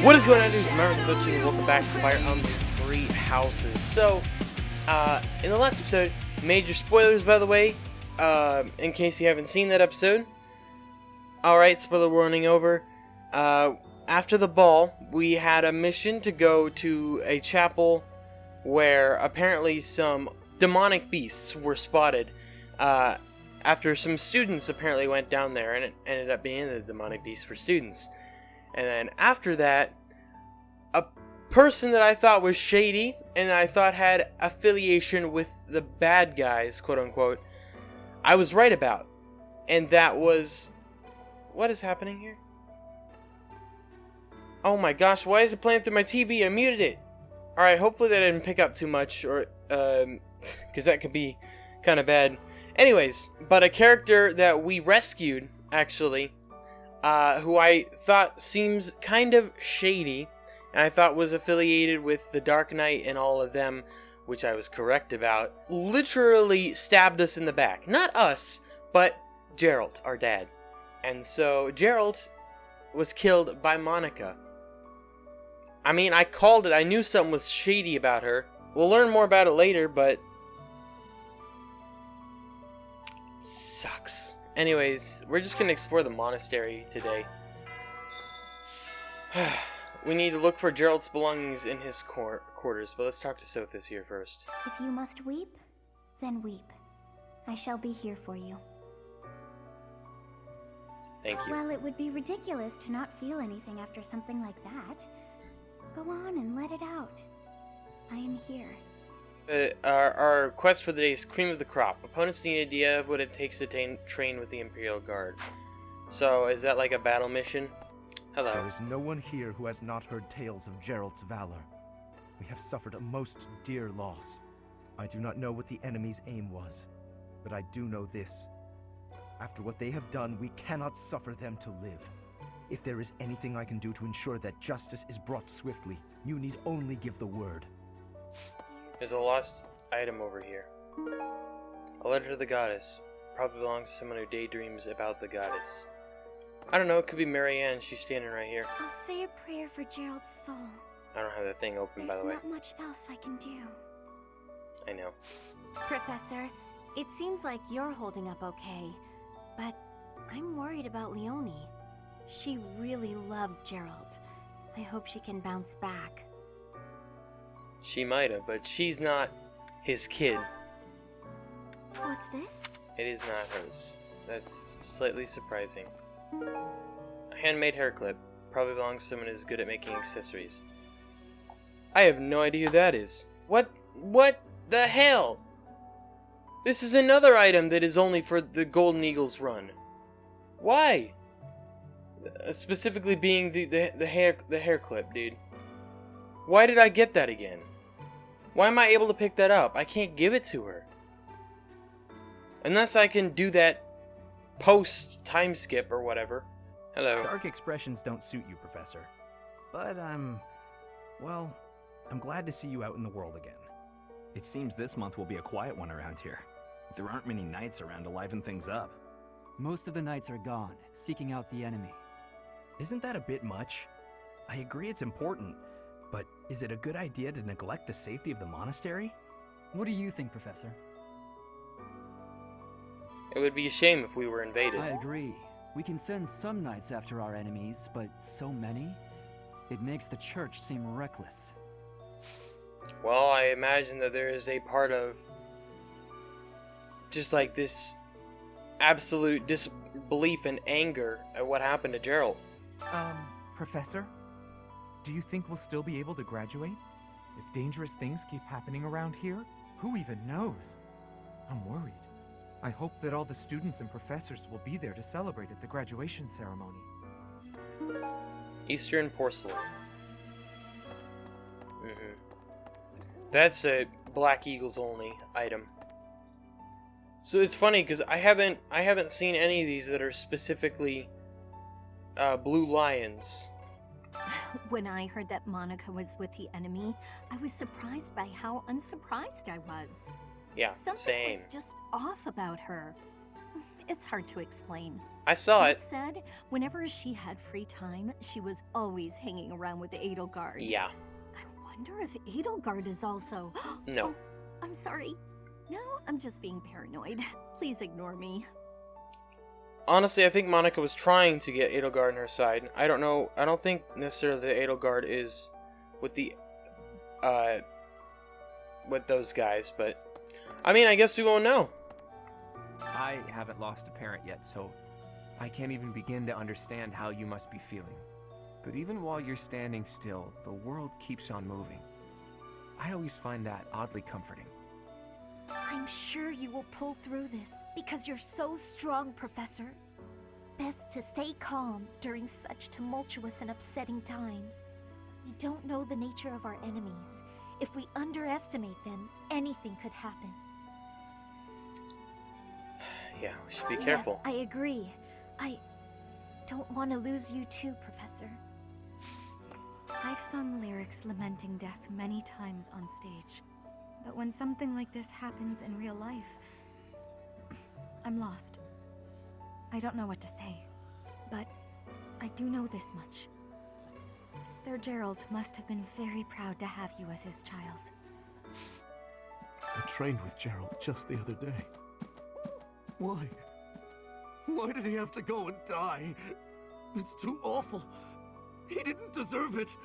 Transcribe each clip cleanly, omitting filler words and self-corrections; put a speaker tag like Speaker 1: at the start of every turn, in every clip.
Speaker 1: What is going on, dudes? Members of the team, welcome back to Fire Emblem Three Houses. So, in the last episode, major spoilers, by the way, in case you haven't seen that episode. Alright, spoiler warning over. After the ball, we had a mission to go to a chapel where apparently some demonic beasts were spotted. After some students apparently went down there, and it ended up being the demonic beasts were students. And then after that, a person that I thought was shady and I thought had affiliation with the bad guys, quote unquote, I was right about. And that was... What is happening here? Oh my gosh, why is it playing through my TV? I muted it. Alright, hopefully that didn't pick up too much, or, because that could be kind of bad. Anyways, but a character that we rescued, actually, who I thought seems kind of shady, and I thought was affiliated with the Dark Knight and all of them, which I was correct about, literally stabbed us in the back. Not us, but Gerald, our dad. And so Gerald was killed by Monica. I mean, I called it. I knew something was shady about her. We'll learn more about it later, but... sucks. Anyways, we're just going to explore the monastery today. We need to look for Gerald's belongings in his quarters, but let's talk to Sothis here first.
Speaker 2: If you must weep, then weep. I shall be here for you.
Speaker 1: Thank you.
Speaker 2: Well, it would be ridiculous to not feel anything after something like that. Go on and let it out. I am here.
Speaker 1: Our quest for the day is Cream of the Crop. Opponents need an idea of what it takes to train with the Imperial Guard. So, is that like a battle mission? Hello.
Speaker 3: There is no one here who has not heard tales of Gerald's valor. We have suffered a most dear loss. I do not know what the enemy's aim was, but I do know this. After what they have done, we cannot suffer them to live. If there is anything I can do to ensure that justice is brought swiftly, you need only give the word.
Speaker 1: There's a lost item over here. A letter to the goddess. Probably belongs to someone who daydreams about the goddess. I don't know, it could be Marianne. She's standing right here.
Speaker 2: I'll say a prayer for Gerald's soul.
Speaker 1: I don't have that thing open, by the way.
Speaker 2: There's not much else I can do.
Speaker 1: I know.
Speaker 4: Professor, it seems like you're holding up okay, but I'm worried about Leonie. She really loved Gerald. I hope she can bounce back.
Speaker 1: She might have, but she's not his kid.
Speaker 2: What's this?
Speaker 1: It is not hers. That's slightly surprising. A handmade hair clip. Probably belongs to someone who's good at making accessories. I have no idea who that is. What the hell? This is another item that is only for the Golden Eagles run. Why? Specifically being the hair clip, dude. Why did I get that again? Why am I able to pick that up? I can't give it to her. Unless I can do that post time skip or whatever. Hello.
Speaker 5: Dark expressions don't suit you, Professor. But well, I'm glad to see you out in the world again. It seems this month will be a quiet one around here. There aren't many knights around to liven things up.
Speaker 6: Most of the knights are gone, seeking out the enemy.
Speaker 5: Isn't that a bit much? I agree it's important, but is it a good idea to neglect the safety of the monastery?
Speaker 6: What do you think, Professor?
Speaker 1: It would be a shame if we were invaded.
Speaker 6: I agree. We can send some knights after our enemies, but so many? It makes the church seem reckless.
Speaker 1: Well, I imagine that there is a part of just like this absolute disbelief and anger at what happened to Gerald.
Speaker 7: Professor? Do you think we'll still be able to graduate? If dangerous things keep happening around here, who even knows? I'm worried. I hope that all the students and professors will be there to celebrate at the graduation ceremony.
Speaker 1: Eastern porcelain. That's a Black Eagles only item. So it's funny because I haven't seen any of these that are specifically blue lions.
Speaker 4: When I heard that Monica was with the enemy, I was surprised by how unsurprised I was.
Speaker 1: Yeah,
Speaker 4: Something
Speaker 1: same.
Speaker 4: was just off about her.
Speaker 8: It's hard to explain.
Speaker 1: I saw
Speaker 8: That
Speaker 1: it.
Speaker 8: said, whenever she had free time, she was always hanging around with the Edelgard.
Speaker 1: Yeah.
Speaker 8: I wonder if Edelgard is also...
Speaker 1: No.
Speaker 8: Oh, I'm sorry. No, I'm just being paranoid. Please ignore me.
Speaker 1: Honestly, I think Monica was trying to get Edelgard on her side. I don't know. I don't think necessarily the Edelgard is with the, with those guys, but I mean, I guess we won't know.
Speaker 9: I haven't lost a parent yet, so I can't even begin to understand how you must be feeling. But even while you're standing still, the world keeps on moving. I always find that oddly comforting.
Speaker 4: I'm sure you will pull through this because you're so strong, Professor. Best to stay calm during such tumultuous and upsetting times. We don't know the nature of our enemies. If we underestimate them, anything could happen.
Speaker 1: Yeah, we should be careful.
Speaker 4: Yes, I agree. I don't want to lose you too, Professor.
Speaker 10: I've sung lyrics lamenting death many times on stage. But when something like this happens in real life, I'm lost. I don't know what to say. But I do know this much. Sir Gerald must have been very proud to have you as his child.
Speaker 11: I trained with Gerald just the other day. Why? Why did he have to go and die? It's too awful. He didn't deserve it.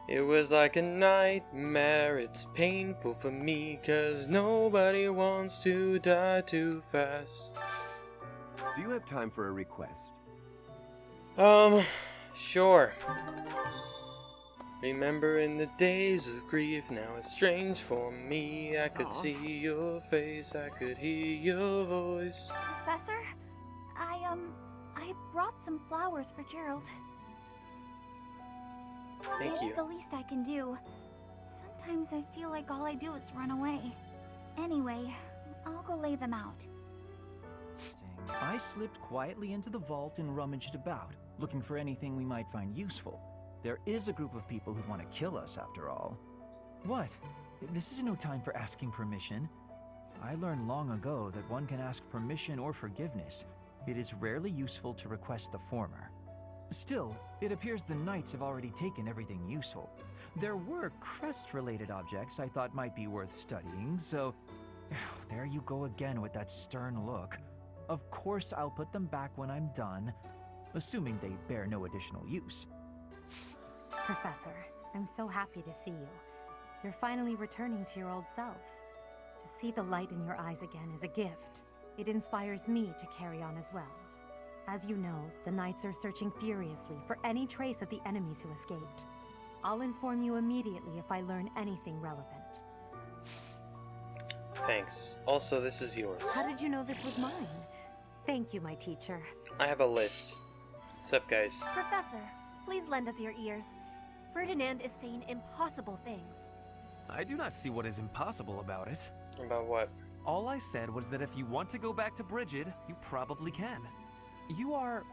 Speaker 1: It was like a nightmare, it's painful for me, 'cause nobody wants to die too fast.
Speaker 12: Do you have time for a request?
Speaker 1: Sure. Remember in the days of grief, now it's strange for me. I could see your face, I could hear your voice.
Speaker 2: Professor, I brought some flowers for Gerald.
Speaker 1: Thank
Speaker 2: It's
Speaker 1: you.
Speaker 2: the least I can do. Sometimes I feel like all I do is run away. Anyway, I'll go lay them out.
Speaker 13: I slipped quietly into the vault and rummaged about, looking for anything we might find useful. There is a group of people who want to kill us, after all. What? This is no time for asking permission. I learned long ago that one can ask permission or forgiveness. It is rarely useful to request the former. Still, it appears the knights have already taken everything useful. There were crest-related objects I thought might be worth studying, so... There you go again with that stern look. Of course I'll put them back when I'm done, assuming they bear no additional use.
Speaker 14: Professor, I'm so happy to see you. You're finally returning to your old self. To see the light in your eyes again is a gift. It inspires me to carry on as well. As you know, the Knights are searching furiously for any trace of the enemies who escaped. I'll inform you immediately if I learn anything relevant.
Speaker 1: Thanks. Also, this is yours.
Speaker 14: How did you know this was mine? Thank you, my teacher.
Speaker 1: I have a list. What's up, guys?
Speaker 4: Professor, please lend us your ears. Ferdinand is saying impossible things.
Speaker 7: I do not see what is impossible about it.
Speaker 1: About what?
Speaker 7: All I said was that if you want to go back to Brigid, you probably can. You are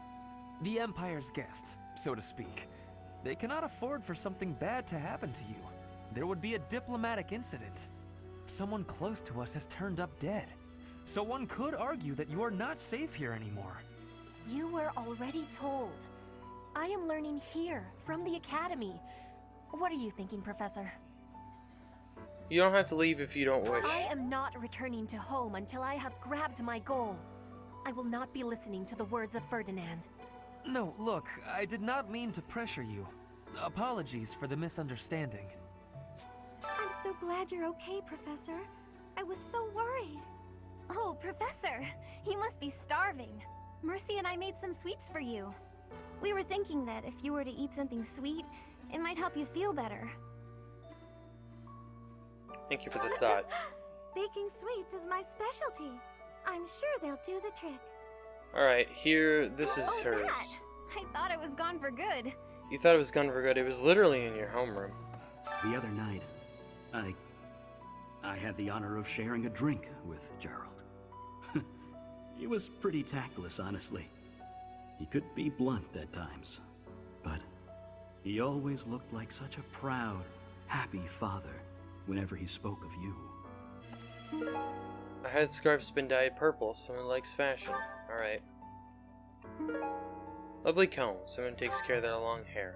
Speaker 7: the Empire's guest, so to speak. They cannot afford for something bad to happen to you. There would be a diplomatic incident. Someone close to us has turned up dead. So one could argue that you are not safe here anymore.
Speaker 4: You were already told. I am learning here, from the Academy. What are you thinking, Professor?
Speaker 1: You don't have to leave if you don't wish.
Speaker 4: I am not returning to home until I have grabbed my goal. I will not be listening to the words of Ferdinand.
Speaker 7: No, look, I did not mean to pressure you. Apologies for the misunderstanding.
Speaker 2: I'm so glad you're okay, Professor. I was so worried.
Speaker 4: Oh, Professor, you must be starving. Mercy and I made some sweets for you.
Speaker 2: We were thinking that if you were to eat something sweet, it might help you feel better.
Speaker 1: Thank you for the thought.
Speaker 2: Baking sweets is my specialty. I'm sure they'll do the trick.
Speaker 1: Alright, here, this is hers.
Speaker 2: That. I thought it was gone for good.
Speaker 1: You thought it was gone for good. It was literally in your homeroom.
Speaker 15: The other night, I had the honor of sharing a drink with Gerald. He was pretty tactless, honestly. He could be blunt at times, but he always looked like such a proud, happy father whenever he spoke of you.
Speaker 1: A headscarf's been dyed purple. Someone likes fashion. Alright. Lovely comb. Someone takes care of their long hair.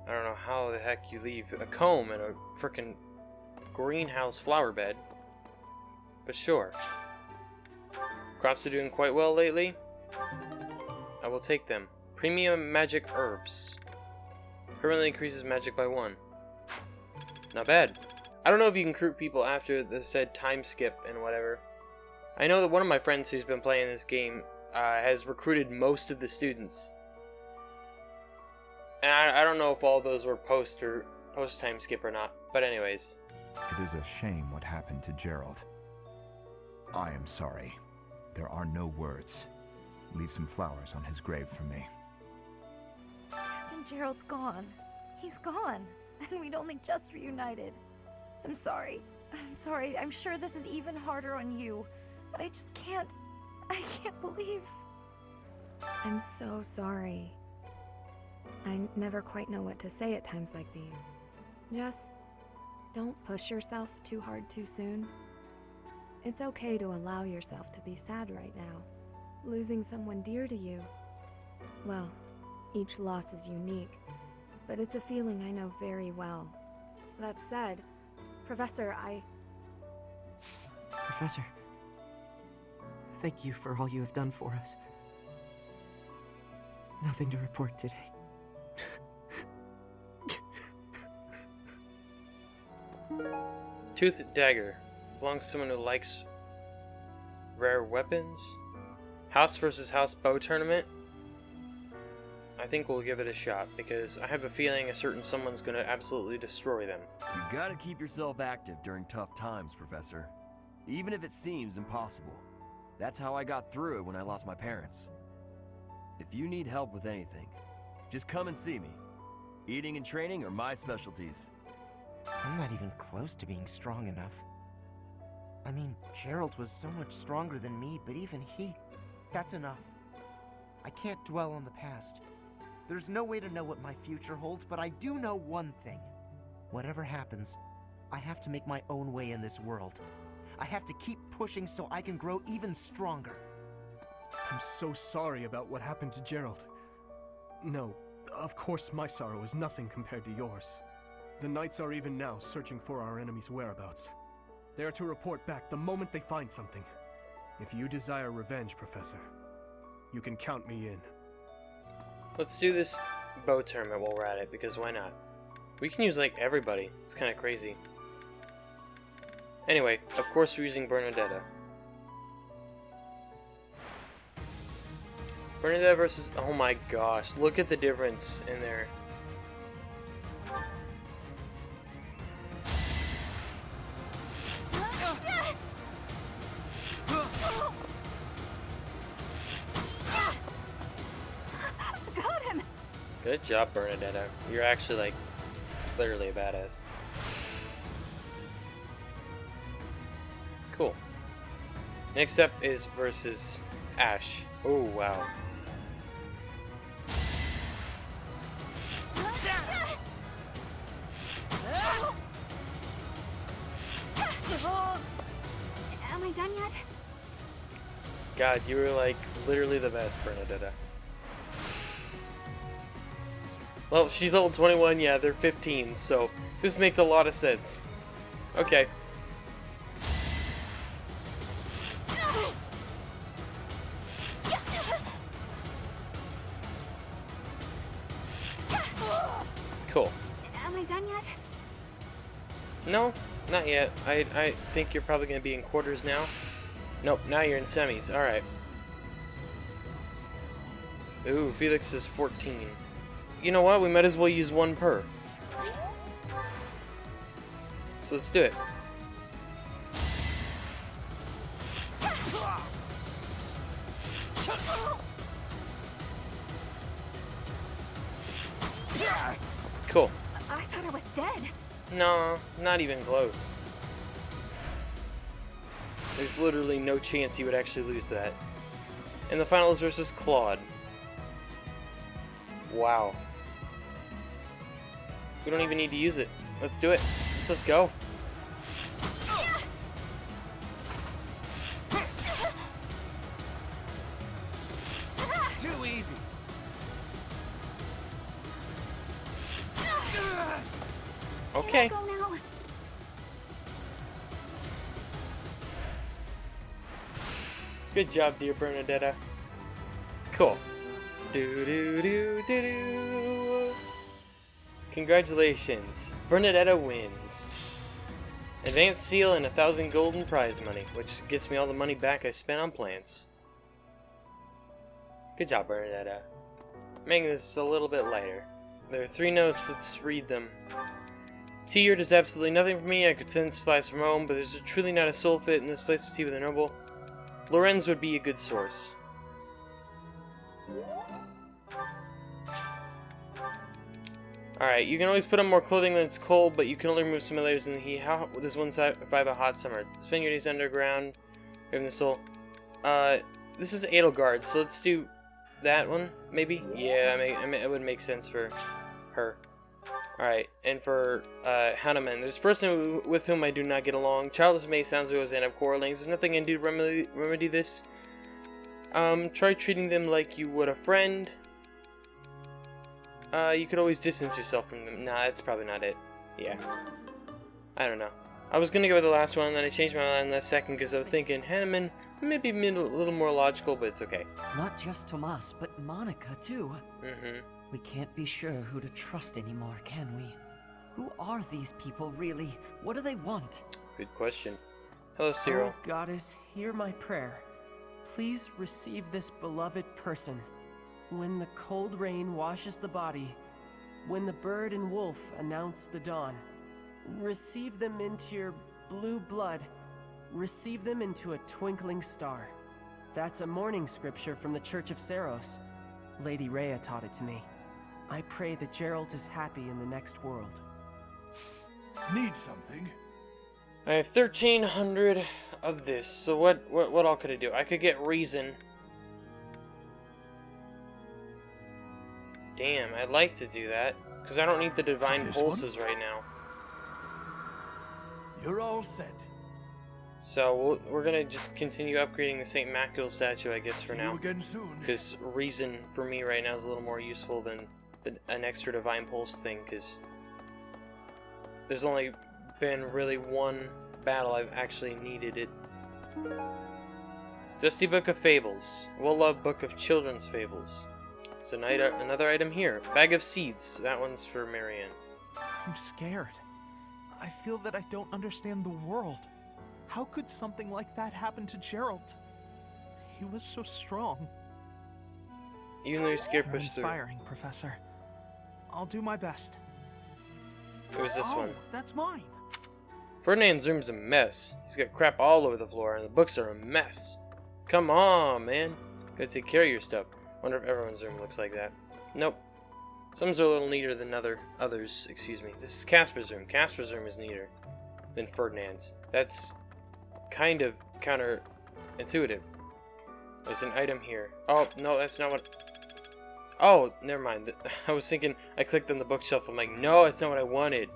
Speaker 1: I don't know how the heck you leave a comb in a frickin' greenhouse flower bed. But sure. Crops are doing quite well lately. I will take them. Premium magic herbs. Permanently increases magic by 1. Not bad. I don't know if you can recruit people after the said time skip and whatever. I know that one of my friends who's been playing this game has recruited most of the students. And I don't know if all those were post time skip or not. But anyways.
Speaker 16: It is a shame what happened to Gerald. I am sorry. There are no words. Leave some flowers on his grave for me.
Speaker 10: Captain Gerald's gone. He's gone. And we'd only just reunited. I'm sorry. I'm sorry. I'm sure this is even harder on you. But I just can't... I can't believe...
Speaker 17: I'm so sorry. I never quite know what to say at times like these. Just don't push yourself too hard too soon. It's okay to allow yourself to be sad right now. Losing someone dear to you. Well, each loss is unique, but it's a feeling I know very well. That said, Professor,
Speaker 18: Professor, thank you for all you have done for us. Nothing to report today.
Speaker 1: Toothed dagger. Belongs to someone who likes rare weapons. House versus house bow tournament. I think we'll give it a shot because I have a feeling a certain someone's gonna absolutely destroy them.
Speaker 19: You gotta keep yourself active during tough times, Professor. Even if it seems impossible. That's how I got through it when I lost my parents. If you need help with anything, just come and see me. Eating and training are my specialties.
Speaker 20: I'm not even close to being strong enough. I mean, Gerald was so much stronger than me, but even he... That's enough. I can't dwell on the past. There's no way to know what my future holds, but I do know one thing. Whatever happens, I have to make my own way in this world. I have to keep pushing so I can grow even stronger.
Speaker 11: I'm so sorry about what happened to Gerald. No, of course my sorrow is nothing compared to yours. The Knights are even now searching for our enemy's whereabouts. They are to report back the moment they find something. If you desire revenge, Professor, you can count me in.
Speaker 1: Let's do this bow tournament while we're at it, because why not? We can use, like, everybody. It's kind of crazy. Anyway, of course we're using Bernadetta. Bernadetta versus... Oh my gosh, look at the difference in there.
Speaker 10: Got him!
Speaker 1: Good job, Bernadetta. You're actually, like, literally a badass. Cool. Next up is versus Ash. Oh, wow.
Speaker 10: Am I done yet?
Speaker 1: God, you were, like, literally the best, Bernadetta. Well, she's level 21, yeah, they're 15, so this makes a lot of sense. Okay. Cool.
Speaker 10: Am I done yet?
Speaker 1: No, not yet. I think you're probably going to be in quarters now. Nope, now you're in semis. Alright. Ooh, Felix is 14. You know what? We might as well use one per. So let's do it. Cool.
Speaker 10: I thought I was dead.
Speaker 1: No, not even close. There's literally no chance you would actually lose that. And the final is versus Claude. Wow. We don't even need to use it. Let's do it. Let's just go.
Speaker 9: too easy.
Speaker 1: Okay.
Speaker 8: Go now.
Speaker 1: Good job, dear Bernadetta. Cool. Do do do do do. Congratulations, Bernadetta wins. Advanced seal and 1,000 golden prize money, which gets me all the money back I spent on plants. Good job, Bernadetta. Making this a little bit lighter. There are 3 notes, let's read them. Tea here does absolutely nothing for me. I could send supplies from home, but there's truly not a soul fit in this place to tea with a noble. Lorenz would be a good source. Alright, you can always put on more clothing when it's cold, but you can only remove some layers in the heat. How does one survive a hot summer? Spend your days underground, grabbing the soul. This is Edelgard, so let's do that one, maybe? Yeah, it would make sense for her. Alright, and for Hanuman, there's a person with whom I do not get along. Childless May sounds we always end up quarreling. There's nothing I can do to remedy this. Try treating them like you would a friend. You could always distance yourself from them. Nah, that's probably not it. Yeah. I don't know. I was gonna go with the last one, then I changed my mind last second because I was thinking Hanuman maybe a little more logical, but it's okay.
Speaker 18: Not just Tomas, but Monica, too.
Speaker 1: Mm-hmm.
Speaker 18: We can't be sure who to trust anymore, can we? Who are these people, really? What do they want?
Speaker 1: Good question. Hello, Cyril.
Speaker 9: Oh, Goddess, hear my prayer. Please receive this beloved person. When the cold rain washes the body, when the bird and wolf announce the dawn, receive them into your blue blood, receive them into a twinkling star. That's a morning scripture from the Church of Saros. Lady Rhea taught it to me. I pray that Geralt is happy in the next world.
Speaker 11: Need something?
Speaker 1: I have 1,300 of this, so what all could I do? I could get reason. Damn, I'd like to do that, because I don't need the divine pulses right now.
Speaker 11: You're all set.
Speaker 1: So we're gonna just continue upgrading the St. Macul statue, I guess, for now.
Speaker 11: Again soon.
Speaker 1: Because reason for me right now is a little more useful than an extra divine pulse thing, because there's only been really one battle I've actually needed it. Dusty Book of Fables. We'll love Book of Children's Fables. There's another item here. Bag of Seeds. That one's for Marianne.
Speaker 7: I'm scared. I feel that I don't understand the world. How could something like that happen to Geralt? He was so strong.
Speaker 1: Even though you're scared,
Speaker 7: You're
Speaker 1: push through.
Speaker 7: inspiring, Professor. I'll do my best.
Speaker 1: It was this one.
Speaker 7: That's mine.
Speaker 1: Ferdinand's room's a mess. He's got crap all over the floor, and the books are a mess. Come on, man. Gotta take care of your stuff. Wonder if everyone's room looks like that. Nope. Some's are a little neater than others. Excuse me. This is Casper's room. Casper's room is neater than Ferdinand's. That's kind of counterintuitive. There's an item here. Oh, no, that's not what... Oh, never mind. I was thinking I clicked on the bookshelf. I'm like, no, that's not what I wanted.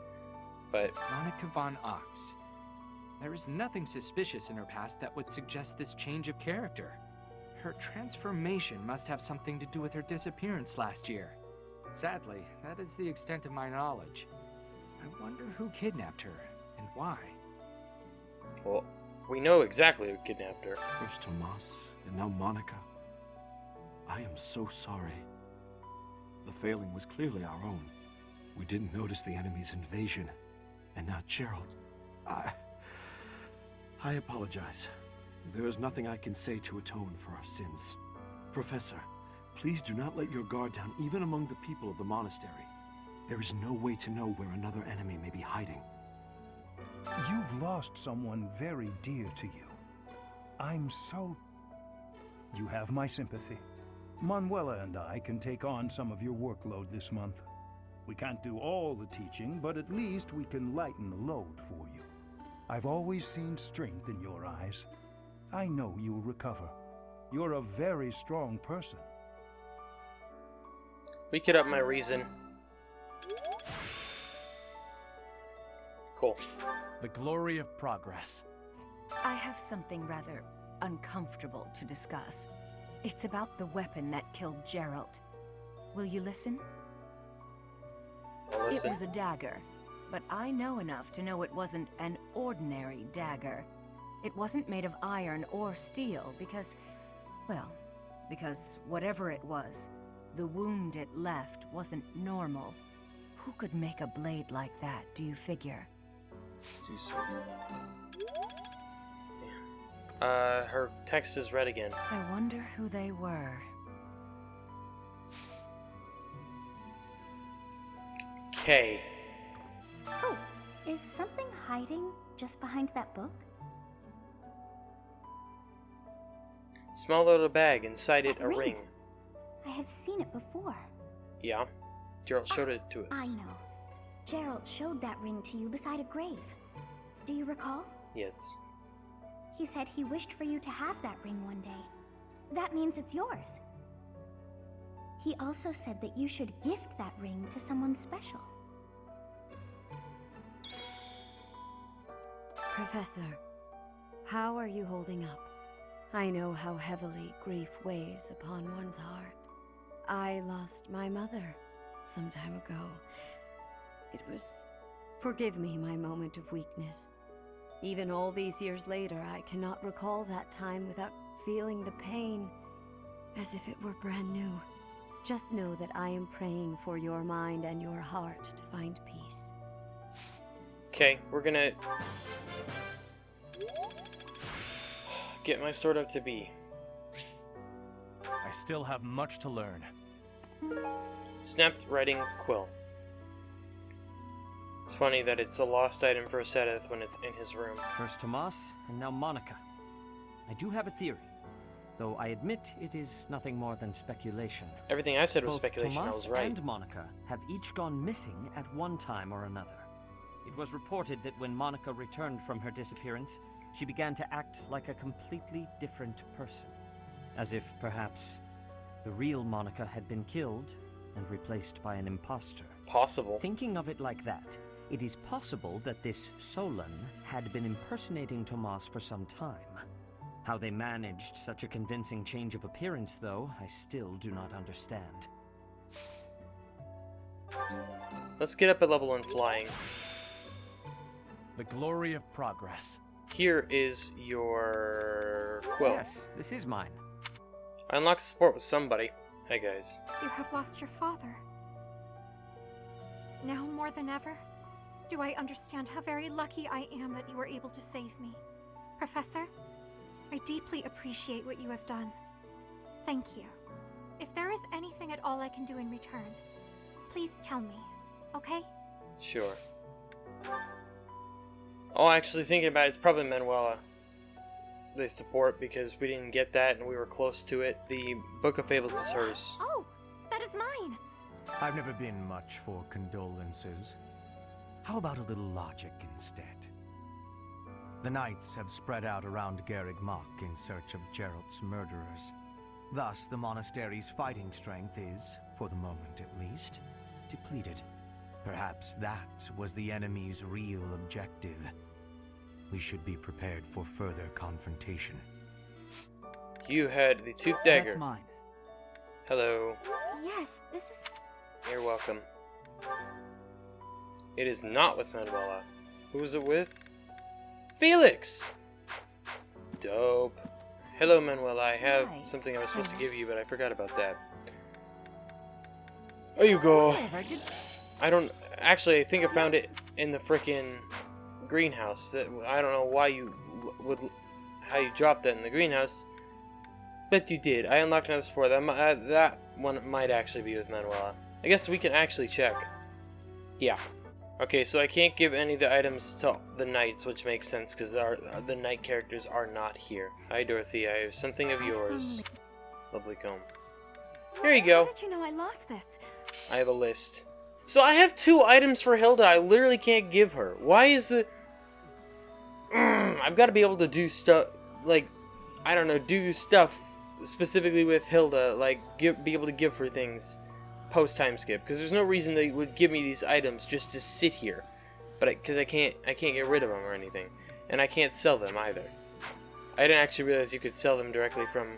Speaker 1: But...
Speaker 21: Monica von Ox. There is nothing suspicious in her past that would suggest this change of character. Her transformation must have something to do with her disappearance last year. Sadly, that is the extent of my knowledge. I wonder who kidnapped her, and why.
Speaker 1: Well, we know exactly who kidnapped her.
Speaker 11: First Tomas, and now Monica. I am so sorry. The failing was clearly our own. We didn't notice the enemy's invasion. And now Geralt. I apologize. There is nothing I can say to atone for our sins. Professor, please do not let your guard down even among the people of the monastery. There is no way to know where another enemy may be hiding.
Speaker 22: You've lost someone very dear to you. I'm so... You have my sympathy. Manuela and I can take on some of your workload this month. We can't do all the teaching, but at least we can lighten the load for you. I've always seen strength in your eyes. I know you'll recover. You're a very strong person.
Speaker 1: We could up my reason. Cool.
Speaker 7: The glory of progress.
Speaker 8: I have something rather uncomfortable to discuss. It's about the weapon that killed Gerald. Will you listen?
Speaker 1: I'll listen.
Speaker 8: It was a dagger, but I know enough to know it wasn't an ordinary dagger. It wasn't made of iron or steel because, well, because whatever it was, the wound it left wasn't normal. Who could make a blade like that, do you figure?
Speaker 1: Her text is red again.
Speaker 8: I wonder who they were.
Speaker 1: K.
Speaker 2: Oh, is something hiding just behind that book?
Speaker 1: Small little bag, inside it a ring.
Speaker 2: I have seen it before.
Speaker 1: Yeah, Gerald showed it to us.
Speaker 2: I know. Gerald showed that ring to you beside a grave. Do you recall?
Speaker 1: Yes.
Speaker 2: He said he wished for you to have that ring one day. That means it's yours. He also said that you should gift that ring to someone special.
Speaker 3: Professor, how are you holding up? I know how heavily grief weighs upon one's heart. I lost my mother some time ago. It was... Forgive me my moment of weakness. Even all these years later, I cannot recall that time without feeling the pain as if it were brand new. Just know that I am praying for your mind and your heart to find peace.
Speaker 1: Okay, we're gonna get my sword up to B.
Speaker 9: I still have much to learn.
Speaker 1: Snapped writing quill. It's funny that it's a lost item for Seth when it's in his room.
Speaker 13: First Tomas, and now Monica. I do have a theory, though I admit it is nothing more than speculation.
Speaker 1: Everything I said was
Speaker 13: Both
Speaker 1: speculation, I
Speaker 13: Tomas
Speaker 1: was right.
Speaker 13: and Monica have each gone missing at one time or another. It was reported that when Monica returned from her disappearance, she began to act like a completely different person. As if, perhaps, the real Monica had been killed and replaced by an imposter.
Speaker 1: Possible.
Speaker 13: Thinking of it like that, it is possible that this Solon had been impersonating Tomas for some time. How they managed such a convincing change of appearance, though, I still do not understand.
Speaker 1: Let's get up a level in flying.
Speaker 9: The glory of progress.
Speaker 1: Here is your quill.
Speaker 13: Yes, this is mine.
Speaker 1: I unlocked support with somebody. Hey guys.
Speaker 10: You have lost your father. Now more than ever, do I understand how very lucky I am that you were able to save me. Professor, I deeply appreciate what you have done. Thank you. If there is anything at all I can do in return, please tell me, okay?
Speaker 1: Sure. Oh, actually thinking about it, it's probably Manuela they support because we didn't get that and we were close to it. The Book of Fables is hers.
Speaker 10: Oh, that is mine!
Speaker 9: I've never been much for condolences. How about a little logic instead? The knights have spread out around Garreg Mach in search of Gerald's murderers. Thus, the monastery's fighting strength is, for the moment at least, depleted. Perhaps that was the enemy's real objective. We should be prepared for further confrontation.
Speaker 1: You had the tooth dagger.
Speaker 6: That's mine.
Speaker 1: Hello.
Speaker 10: Yes, this is...
Speaker 1: You're welcome. It is not with Manuela. Who is it with? Felix! Dope. Hello, Manuela. I have something I was supposed to give you, but I forgot about that. There you go. I don't... Actually, I think I found it in the frickin' greenhouse. That I don't know why you would... How you dropped that in the greenhouse. But you did. I unlocked another support. That one might actually be with Manuela. I guess we can actually check. Yeah. Okay, so I can't give any of the items to the knights, which makes sense because the knight characters are not here. Hi, Dorothy. I have something of yours. Lovely comb. Here you go.
Speaker 10: How did you know I lost this?
Speaker 1: I have a list. So I have 2 items for Hilda I literally can't give her. Why is the... I've got to be able to do stuff, like, I don't know, do stuff specifically with Hilda, like, be able to give her things post-time skip, because there's no reason they would give me these items just to sit here, but because I can't get rid of them or anything, and I can't sell them either. I didn't actually realize you could sell them directly from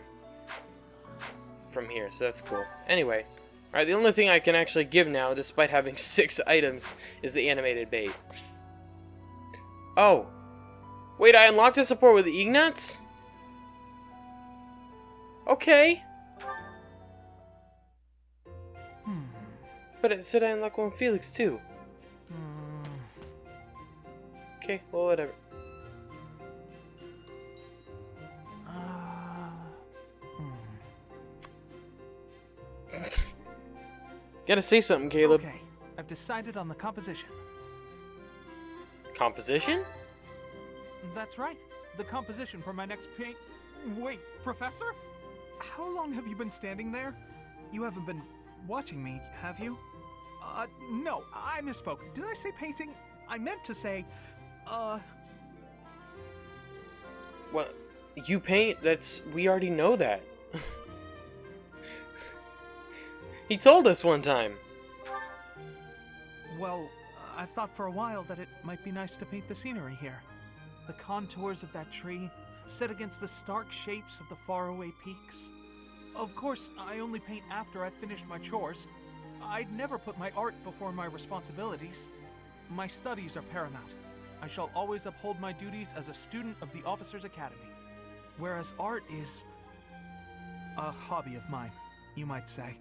Speaker 1: from here, so that's cool. Anyway, alright, the only thing I can actually give now, despite having 6 items, is the animated bait. Oh! Wait, I unlocked a support with the Ignats? Okay. But it said I unlocked one Felix too. Okay, well, whatever. Gotta say something, Caleb.
Speaker 5: Okay, I've decided on the composition.
Speaker 1: Composition?
Speaker 5: That's right. The composition for my next paint. Wait, Professor? How long have you been standing there? You haven't been watching me, have you? No, I misspoke. Did I say painting? I meant to say,
Speaker 1: Well, you paint? We already know that. He told us one time.
Speaker 5: Well, I've thought for a while that it might be nice to paint the scenery here. The contours of that tree, set against the stark shapes of the faraway peaks. Of course, I only paint after I've finished my chores. I'd never put my art before my responsibilities. My studies are paramount. I shall always uphold my duties as a student of the Officers' Academy. Whereas art is a hobby of mine, you might say.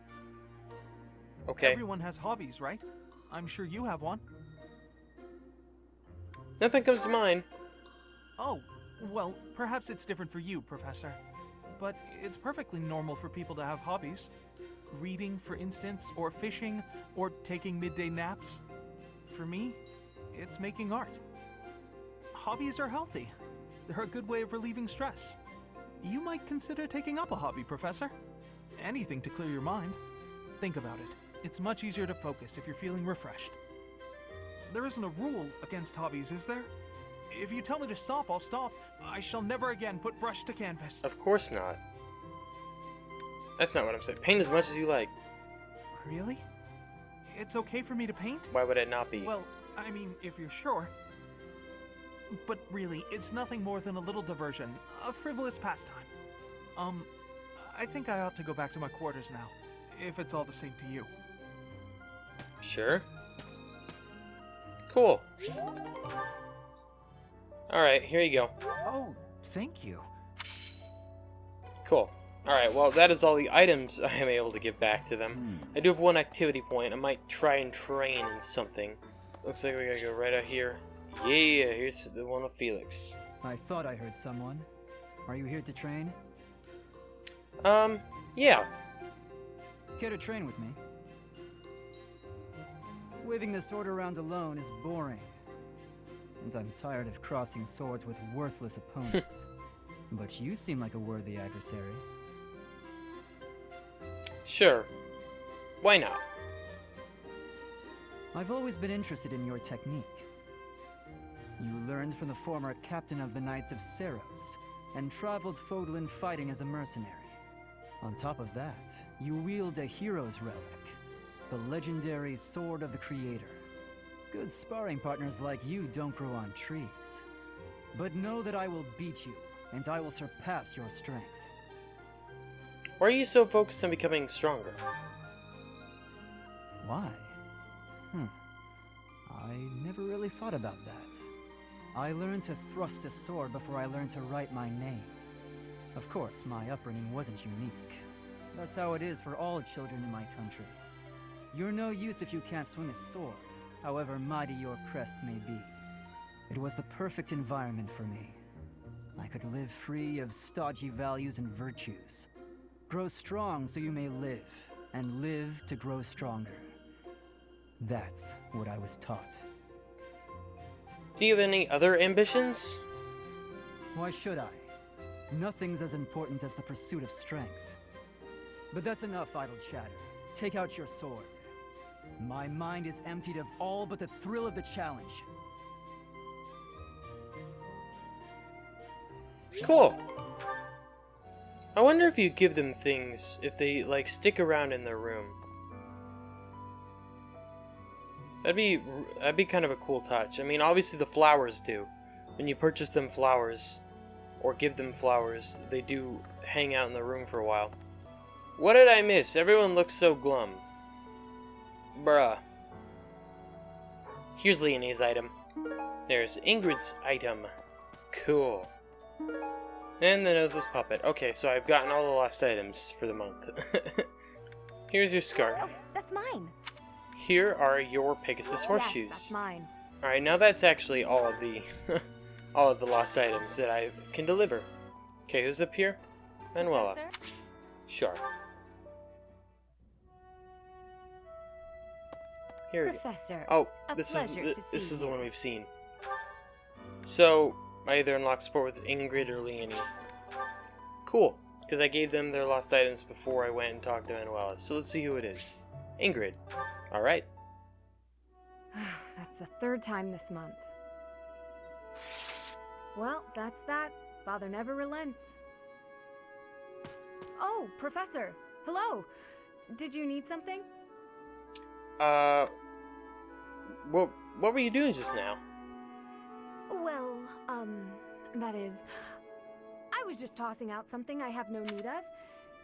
Speaker 1: Okay.
Speaker 5: Everyone has hobbies, right? I'm sure you have one.
Speaker 1: Nothing comes to mind.
Speaker 5: Oh, well, perhaps it's different for you, Professor. But it's perfectly normal for people to have hobbies. Reading, for instance, or fishing, or taking midday naps. For me, it's making art. Hobbies are healthy. They're a good way of relieving stress. You might consider taking up a hobby, Professor. Anything to clear your mind. Think about it. It's much easier to focus if you're feeling refreshed. There isn't a rule against hobbies, is there? If you tell me to stop, I'll stop. I shall never again put brush to canvas.
Speaker 1: Of course not. That's not what I'm saying. Paint as much as you like.
Speaker 5: Really? It's okay for me to paint?
Speaker 1: Why would it not be?
Speaker 5: Well, I mean, if you're sure. But really, it's nothing more than a little diversion, a frivolous pastime. I think I ought to go back to my quarters now, if it's all the same to you.
Speaker 1: Sure. Cool. Alright, here you go.
Speaker 13: Oh, thank you.
Speaker 1: Cool. Alright, well, that is all the items I am able to give back to them. I do have one activity point. I might try and train in something. Looks like we gotta go right out here. Yeah, here's the one with Felix.
Speaker 6: I thought I heard someone. Are you here to train?
Speaker 1: Yeah.
Speaker 6: Care to train with me? Waving the sword around alone is boring. And I'm tired of crossing swords with worthless opponents. But you seem like a worthy adversary.
Speaker 1: Sure. Why not?
Speaker 6: I've always been interested in your technique. You learned from the former captain of the Knights of Seros, and traveled Fodlan fighting as a mercenary. On top of that, you wield a hero's relic, the legendary Sword of the Creator. Good sparring partners like you don't grow on trees. But know that I will beat you, and I will surpass your strength.
Speaker 1: Why are you so focused on becoming stronger?
Speaker 6: Why? I never really thought about that. I learned to thrust a sword before I learned to write my name. Of course, my upbringing wasn't unique. That's how it is for all children in my country. You're no use if you can't swing a sword, however mighty your crest may be. It was the perfect environment for me. I could live free of stodgy values and virtues. Grow strong so you may live, and live to grow stronger. That's what I was taught.
Speaker 1: Do you have any other ambitions?
Speaker 6: Why should I? Nothing's as important as the pursuit of strength. But that's enough idle chatter. Take out your sword. My mind is emptied of all but the thrill of the challenge.
Speaker 1: Cool. I wonder if you give them things, if they, like, stick around in their room. That'd be kind of a cool touch. I mean, obviously the flowers do. When you purchase them flowers, or give them flowers, they do hang out in the room for a while. What did I miss? Everyone looks so glum. Bruh. Here's Leonie's item. There's Ingrid's item. Cool. And the noseless puppet. Okay, so I've gotten all the lost items for the month. Here's your scarf.
Speaker 10: Oh, that's mine.
Speaker 1: Here are your Pegasus horseshoes.
Speaker 10: Yes, that's mine.
Speaker 1: Alright, now that's actually all of the all of the lost items that I can deliver. Okay, who's up here? Manuela.
Speaker 10: Professor?
Speaker 1: Sure. Here we go.
Speaker 8: Professor,
Speaker 1: Oh,
Speaker 8: a
Speaker 1: this
Speaker 8: pleasure to
Speaker 1: is
Speaker 8: see
Speaker 1: the
Speaker 8: you.
Speaker 1: one we've seen. So I either unlock support with Ingrid or Leonie. Cool, because I gave them their lost items before I went and talked to Manuela. So let's see who it is. Ingrid. All right.
Speaker 17: That's the third time this month. Well, that's that. Father never relents. Oh, Professor. Hello. Did you need something?
Speaker 1: What were you doing just now?
Speaker 17: Well, that is... I was just tossing out something I have no need of.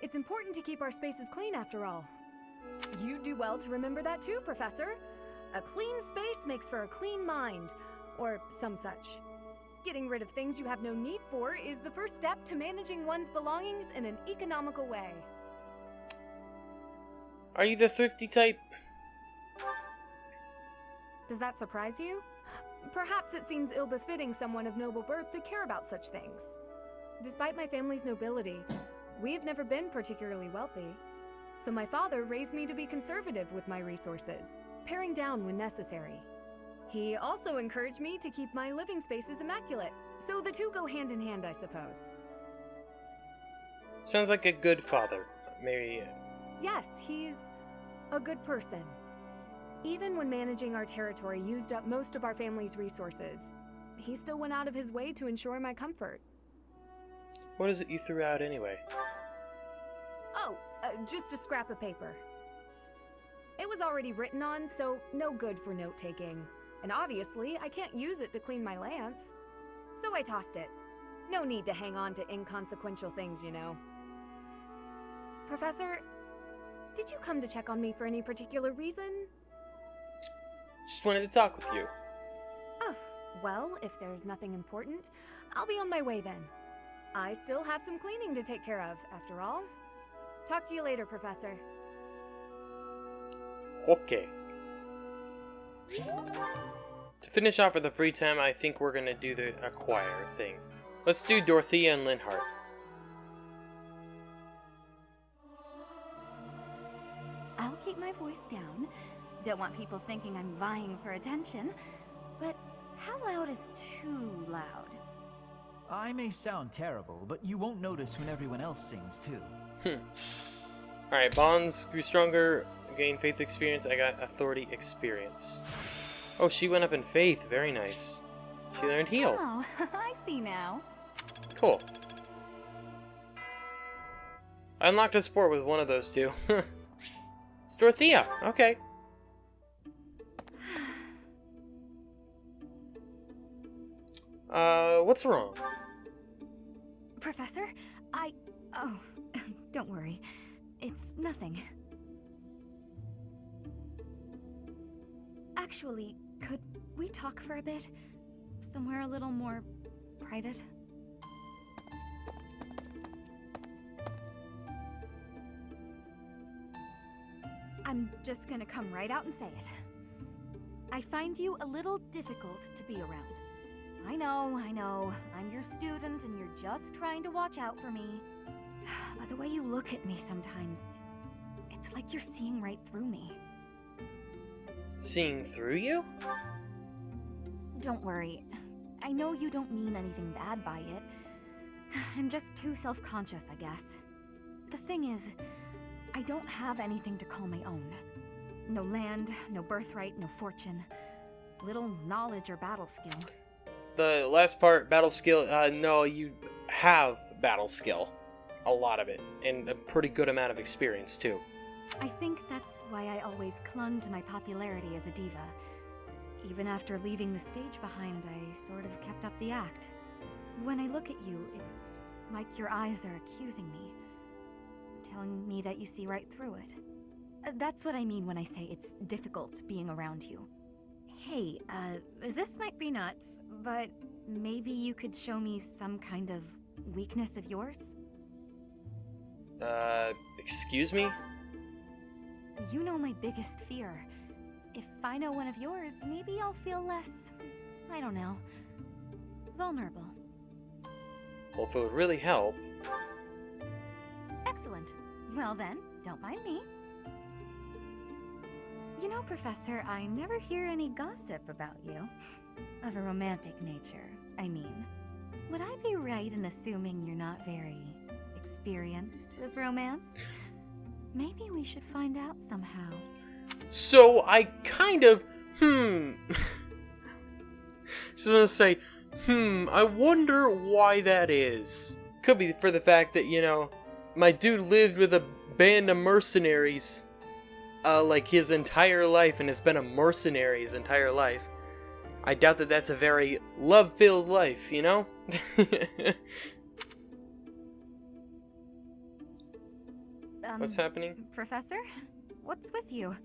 Speaker 17: It's important to keep our spaces clean after all. You do well to remember that too, Professor. A clean space makes for a clean mind, or some such. Getting rid of things you have no need for is the first step to managing one's belongings in an economical way.
Speaker 1: Are you the thrifty type?
Speaker 17: Does that surprise you? Perhaps it seems ill-befitting someone of noble birth to care about such things. Despite my family's nobility, we've never been particularly wealthy. So my father raised me to be conservative with my resources, paring down when necessary. He also encouraged me to keep my living spaces immaculate, so the two go hand in hand, I suppose.
Speaker 1: Sounds like a good father. Maybe.
Speaker 17: Yes, he's a good person. Even when managing our territory used up most of our family's resources, he still went out of his way to ensure my comfort.
Speaker 1: What is it you threw out anyway?
Speaker 17: Oh, just a scrap of paper. It was already written on, so no good for note-taking. And obviously, I can't use it to clean my lance. So I tossed it. No need to hang on to inconsequential things, you know. Professor, did you come to check on me for any particular reason?
Speaker 1: Just wanted to talk with you.
Speaker 17: Oh, well, if there's nothing important, I'll be on my way then. I still have some cleaning to take care of, after all. Talk to you later, Professor.
Speaker 1: Okay. To finish off with the free time, I think we're gonna do the acquire thing. Let's do Dorothea and Linhart.
Speaker 2: I'll keep my voice down. Don't want people thinking I'm vying for attention. But how loud is too loud?
Speaker 13: I may sound terrible, but you won't notice when everyone else sings too.
Speaker 1: Alright, bonds grew stronger, gain faith experience, I got authority experience. Oh, she went up in faith, very nice. She learned heal.
Speaker 2: Oh, I see now.
Speaker 1: Cool. I unlocked a sport with one of those two. It's Dorothea, okay. What's wrong?
Speaker 10: Professor, oh, don't worry. It's nothing. Actually, could we talk for a bit? Somewhere a little more private? I'm just gonna come right out and say it. I find you a little difficult to be around. I know, I'm your student and you're just trying to watch out for me. But the way you look at me sometimes, it's like you're seeing right through me.
Speaker 1: Seeing through you?
Speaker 10: Don't worry. I know you don't mean anything bad by it. I'm just too self-conscious, I guess. The thing is, I don't have anything to call my own. No land, no birthright, no fortune. Little knowledge or battle skill.
Speaker 1: The last part, battle skill, no, you have battle skill. A lot of it. And a pretty good amount of experience, too.
Speaker 10: I think that's why I always clung to my popularity as a diva. Even after leaving the stage behind, I sort of kept up the act. When I look at you, it's like your eyes are accusing me. telling me that you see right through it. That's what I mean when I say it's difficult being around you. Hey, this might be nuts, but maybe you could show me some kind of weakness of yours?
Speaker 1: Excuse me?
Speaker 10: You know my biggest fear. If I know one of yours, maybe I'll feel less, I don't know, vulnerable.
Speaker 1: Well, if it would really help.
Speaker 10: Excellent. Well then, don't mind me. You know, Professor, I never hear any gossip about you. Of a romantic nature, I mean. Would I be right in assuming you're not very experienced with romance? Maybe we should find out somehow.
Speaker 1: So, I kind of, She's gonna say, I wonder why that is. Could be for the fact that, you know, my dude lived with a band of mercenaries, like his entire life, and has been a mercenary his entire life. I doubt that that's a very love-filled life, you know? What's happening?
Speaker 10: Professor? What's with you?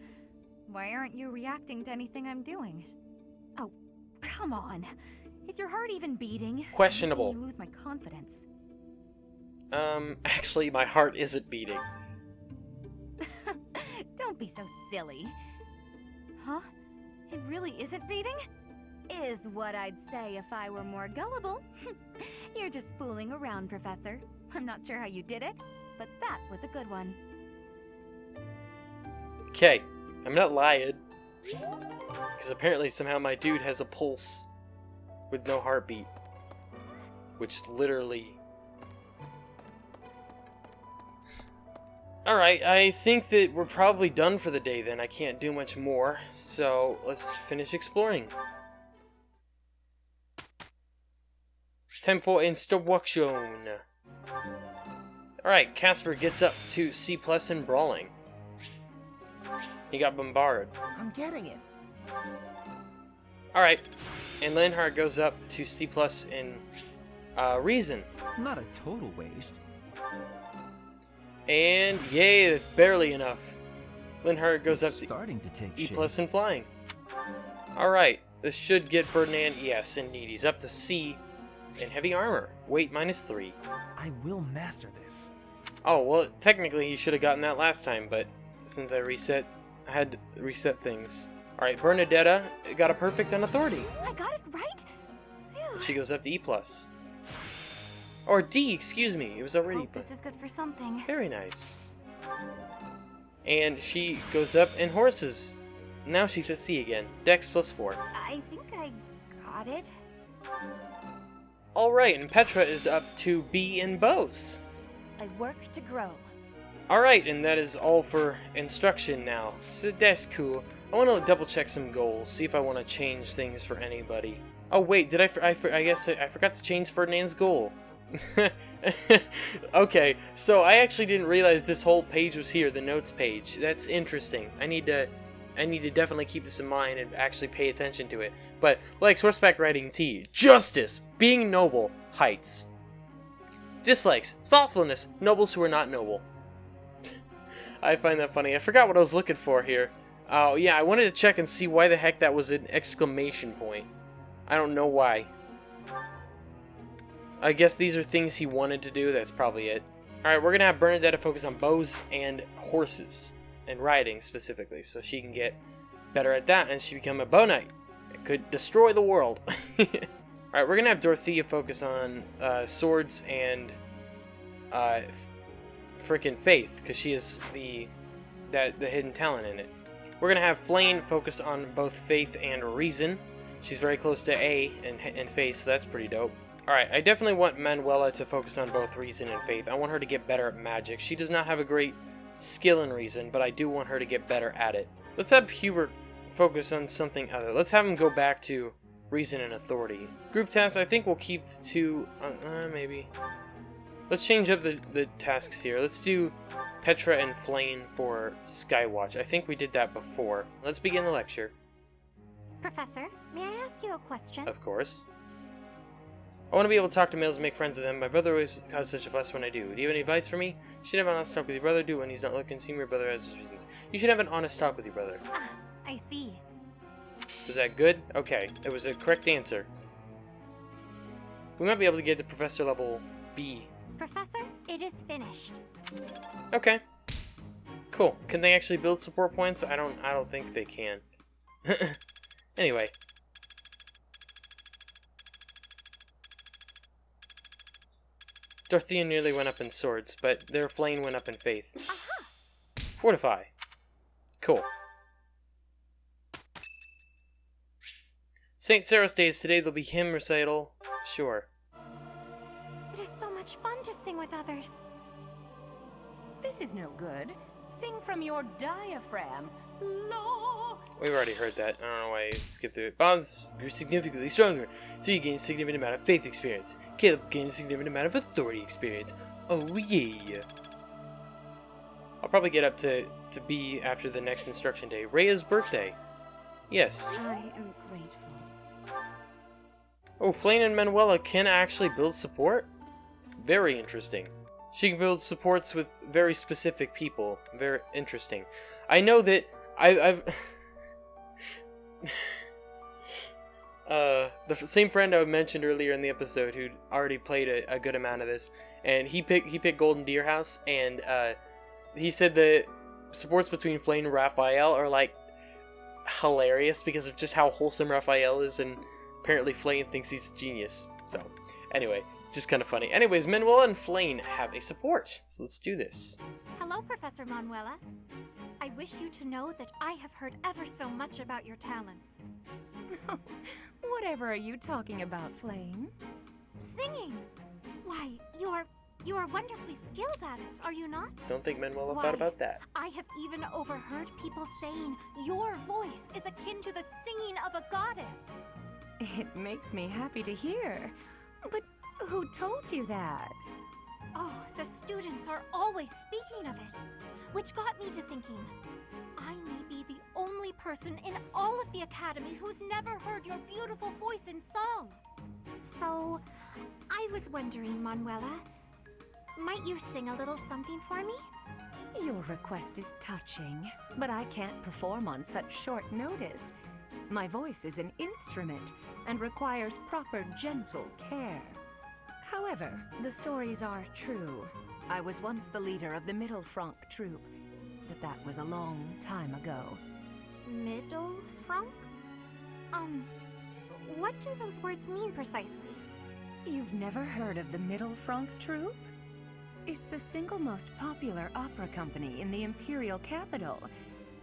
Speaker 10: Why aren't you reacting to anything I'm doing? Oh, come on. Is your heart even beating?
Speaker 1: Questionable.
Speaker 10: Making me lose my confidence.
Speaker 1: Actually, my heart isn't beating.
Speaker 10: Don't be so silly. Huh? It really isn't beating? Is what I'd say if I were more gullible. You're just fooling around, Professor. I'm not sure how you did it, but that was a good one.
Speaker 1: Okay, I'm not lying. Because apparently somehow my dude has a pulse with no heartbeat. Which literally... Alright, I think that we're probably done for the day then. I can't do much more. So, let's finish exploring. Time for instruction. Alright, Casper gets up to C+ in Brawling. He got bombarded.
Speaker 20: I'm getting it.
Speaker 1: Alright, and Linhardt goes up to C+ in Reason.
Speaker 13: Not a total waste.
Speaker 1: And yay, that's barely enough. Linhardt goes up to
Speaker 13: starting to take
Speaker 1: E+
Speaker 13: shape.
Speaker 1: in Flying. Alright, this should get Ferdinand, yes indeed. He's up to C in Heavy Armor. Weight -3.
Speaker 7: I will master this.
Speaker 1: Oh, well, technically he should have gotten that last time, but since I had to reset things. Alright, Bernadetta got a perfect on Authority.
Speaker 10: I got it right? Phew.
Speaker 1: She goes up to E+. Or D, excuse me. It was already
Speaker 10: Hope this is good for something.
Speaker 1: Very nice. And she goes up in Horses. Now she's at C again. Dex +4.
Speaker 10: I think I got it.
Speaker 1: Alright, and Petra is up to B in Bows.
Speaker 10: I work to grow.
Speaker 1: Alright, and that is all for instruction now. So that's cool. I want to double check some goals, see if I want to change things for anybody. Oh wait, did I guess I forgot to change Ferdinand's goal. Okay, so I actually didn't realize this whole page was here, the notes page. That's interesting. I need to definitely keep this in mind and actually pay attention to it. But likes horseback riding T, justice, being noble, heights. Dislikes, slothfulness, nobles who are not noble. I find that funny. I forgot what I was looking for here. Oh yeah, I wanted to check and see why the heck that was an exclamation point. I don't know why. I guess these are things he wanted to do. That's probably it. Alright, we're going to have Bernadetta focus on bows and horses. And riding, specifically. So she can get better at that and she become a bow knight. It could destroy the world. Alright, we're going to have Dorothea focus on swords and freaking faith. Because she is the hidden talent in it. We're going to have Flane focus on both faith and reason. She's very close to A in faith, so that's pretty dope. Alright, I definitely want Manuela to focus on both reason and faith. I want her to get better at magic. She does not have a great skill in reason, but I do want her to get better at it. Let's have Hubert focus on something other. Let's have him go back to reason and authority. Group tasks, I think we'll keep the two, maybe. Let's change up the tasks here. Let's do Petra and Flane for Skywatch. I think we did that before. Let's begin the lecture.
Speaker 2: Professor, may I ask you a question?
Speaker 1: Of course. I want to be able to talk to males and make friends with them. My brother always causes such a fuss when I do. Do you have any advice for me? You should have an honest talk with your brother. Do it when he's not looking. See, your brother has his reasons. You should have an honest talk with your brother.
Speaker 4: Ah, I see.
Speaker 1: Was that good? Okay, it was a correct answer. We might be able to get to Professor level B.
Speaker 4: Professor, it is finished.
Speaker 1: Okay. Cool. Can they actually build support points? I don't think they can. Anyway. Dorothea nearly went up in swords, but their flame went up in faith.
Speaker 4: Aha!
Speaker 1: Fortify. Cool. St. Sarah's Day is today. There'll be hymn recital. Sure.
Speaker 4: It is so much fun to sing with others.
Speaker 8: This is no good. Sing from your diaphragm. Law.
Speaker 1: We've already heard that. I don't know why I skipped through it. Bonds grew significantly stronger. 3 gained a significant amount of faith experience. Caleb gained a significant amount of authority experience. Oh yeah. I'll probably get up to B after the next instruction day. Rhea's birthday. Yes.
Speaker 3: I am grateful.
Speaker 1: Oh, Flane and Manuela can actually build support? Very interesting. She can build supports with very specific people. Very interesting. I know that I've the same friend I mentioned earlier in the episode who'd already played a good amount of this, and he picked Golden Deer House, and he said the supports between Flane and Raphael are like hilarious because of just how wholesome Raphael is, and apparently Flane thinks he's a genius. So anyway, just kind of funny. Anyways, Manuela and Flane have a support, so let's do this.
Speaker 2: Hello, Professor Manuela. I wish you to know that I have heard ever so much about your talents.
Speaker 8: Whatever are you talking about, Flame?
Speaker 2: Singing! Why, you are wonderfully skilled at it, are you not?
Speaker 1: Don't think Manuela
Speaker 2: Why,
Speaker 1: thought about that.
Speaker 2: I have even overheard people saying your voice is akin to the singing of a goddess.
Speaker 8: It makes me happy to hear. But who told you that?
Speaker 2: Oh, the students are always speaking of it, which got me to thinking, I may be the only person in all of the academy who's never heard your beautiful voice in song. So, I was wondering, Manuela, might you sing a little something for me?
Speaker 8: Your request is touching, but I can't perform on such short notice. My voice is an instrument and requires proper gentle care. However, the stories are true. I was once the leader of the Middle Franc troop, but that was a long time ago.
Speaker 2: Middle Franc? What do those words mean precisely?
Speaker 8: You've never heard of the Middle Franc troop? It's the single most popular opera company in the Imperial capital.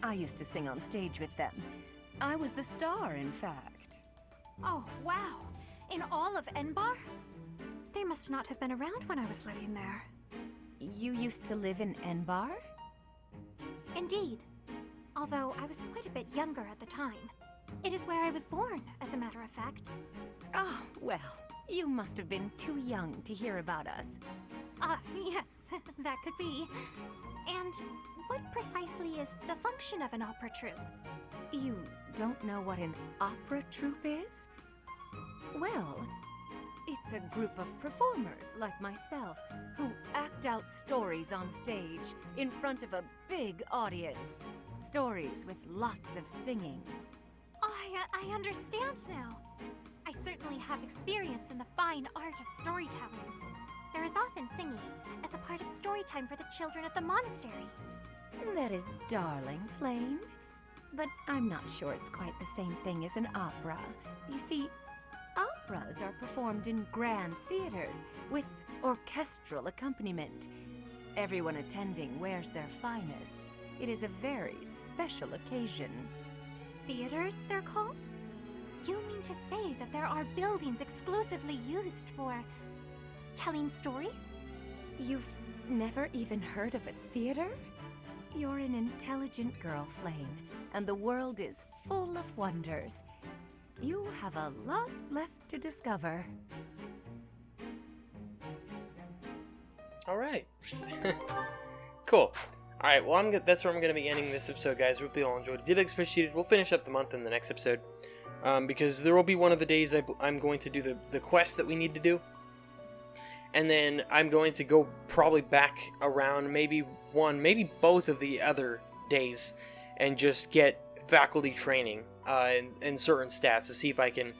Speaker 8: I used to sing on stage with them. I was the star, in fact.
Speaker 2: Oh, wow. In all of Enbar? They must not have been around when I was living there.
Speaker 8: You used to live in Enbar?
Speaker 2: Indeed. Although I was quite a bit younger at the time. It is where I was born, as a matter of fact.
Speaker 8: Oh, well, you must have been too young to hear about us.
Speaker 2: Yes, that could be. And what precisely is the function of an opera troupe?
Speaker 8: You don't know what an opera troupe is? Well, it's a group of performers like myself who act out stories on stage in front of a big audience. Stories with lots of singing.
Speaker 2: I understand now. I certainly have experience in the fine art of storytelling. There is often singing as a part of story time for the children at the monastery.
Speaker 8: That is darling, Flame. But I'm not sure it's quite the same thing as an opera. You see, operas are performed in grand theaters with orchestral accompaniment. Everyone attending wears their finest. It is a very special occasion.
Speaker 2: Theaters, they're called? You mean to say that there are buildings exclusively used for telling stories?
Speaker 8: You've never even heard of a theater? You're an intelligent girl, Flame, and the world is full of wonders. You have a lot left to discover.
Speaker 1: Alright. Cool. Alright, well, that's where I'm going to be ending this episode, guys. Hope you all enjoyed it. Did appreciate it. We'll finish up the month in the next episode. Because there will be one of the days I'm going to do the quest that we need to do. and then I'm going to go probably back around maybe one, maybe both of the other days, and just get faculty training in certain stats to see if I can.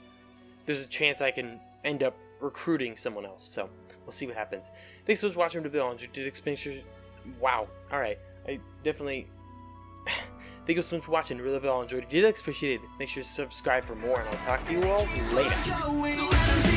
Speaker 1: There's a chance I can end up recruiting someone else. So we'll see what happens. Thanks so much for watching the video. Did expenditure. Wow. All right. I definitely. Thank you so much for watching. Really, enjoyed it. Did appreciate it. Make sure to subscribe for more, and I'll talk to you all later.